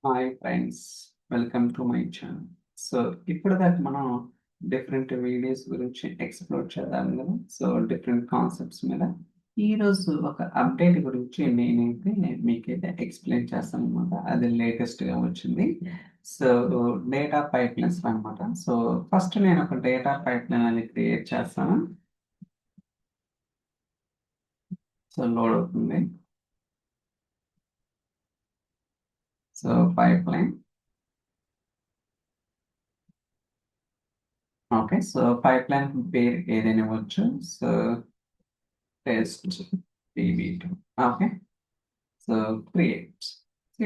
Hi friends, welcome to my channel. So ఇప్పటిదాకా మనం different videos గురించి ఎక్స్ప్లోర్ చేద్దాం కదా. సో డిఫరెంట్ కాన్సెప్ట్స్ మీద ఈరోజు ఒక అప్డేట్ గురించి నేనైతే మీకైతే ఎక్స్ప్లెయిన్ చేస్తాను అనమాట. అది లేటెస్ట్గా వచ్చింది. సో డేటా పైప్లైన్స్ అనమాట. సో ఫస్ట్ నేను ఒక డేటా పైప్లైన్ అనేది క్రియేట్ చేస్తాను. సో లోడ్ అవుతుంది. So pipeline. Okay, so pipeline పేరు ఏదైనా ఇవ్వచ్చు. So test db2. Okay, so create.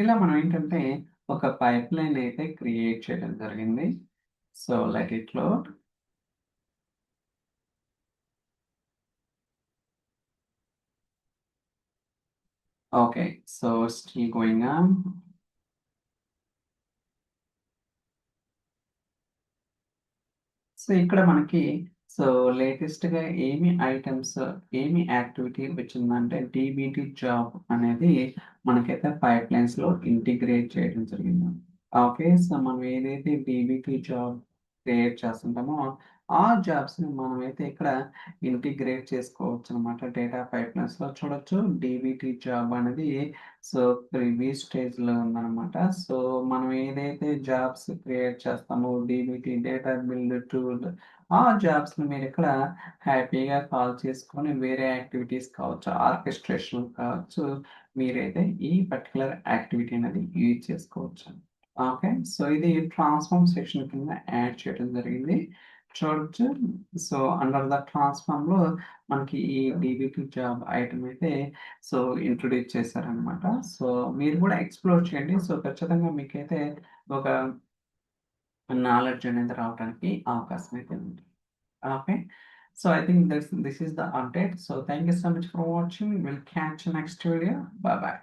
ఇలా మనం ఏంటంటే ఒక పైప్ లైన్ అయితే క్రియేట్ చేయడం జరిగింది. So let it load. Okay, so still going on. So ఇక్కడ మనకి సో లేటెస్ట్ గా ఏమి ఐటమ్స్, ఏమి యాక్టివిటీ వచ్చిందంటే డీబీటీ జాబ్ అనేది మనకైతే పైప్ లైన్స్ లో ఇంటిగ్రేట్ చేయడం జరిగింది. ఓకే, సో మనం ఏదైతే డీబీటీ జాబ్ క్రియేట్ చేస్తుంటామో ఆ జాబ్స్ ని మనమైతే ఇక్కడ ఇంటిగ్రేట్ చేసుకోవచ్చు అనమాట. డేటా పైప్ లైన్స్ లో చూడొచ్చు. డీబీటీ జాబ్ అనేది సో ప్రీవియస్ స్టేజ్ లో ఉందన్నమాట. సో మనం ఏదైతే జాబ్స్ క్రియేట్ చేస్తామో డీబీటీ డేటా బిల్డ్ టూల్, ఆ జాబ్స్ ని మీరు ఇక్కడ హ్యాపీగా కాల్ చేసుకొని వేరే యాక్టివిటీస్ కావచ్చు, ఆర్కెస్ట్రేషన్ కావచ్చు, మీరైతే ఈ పర్టికులర్ యాక్టివిటీ అనేది యూజ్ చేసుకోవచ్చు. ఓకే, సో ఇది ట్రాన్స్ఫార్మ్ సెక్షన్ కింద యాడ్ చేయడం జరిగింది. చూడొచ్చు. సో అండర్ ద ట్రాన్స్ఫార్మ్ లో మనకి ఈ డీబీటీ జాబ్ ఐటమ్ అయితే సో ఇంట్రొడ్యూస్ చేశారనమాట. సో మీరు కూడా ఎక్స్ప్లోర్ చేయండి. సో ఖచ్చితంగా మీకైతే ఒక నాలెడ్జ్ అనేది రావడానికి అవకాశం అయితే ఉంది. Okay, so I think this is the update. So thank you so much for watching. Will catch next video. Bye bye.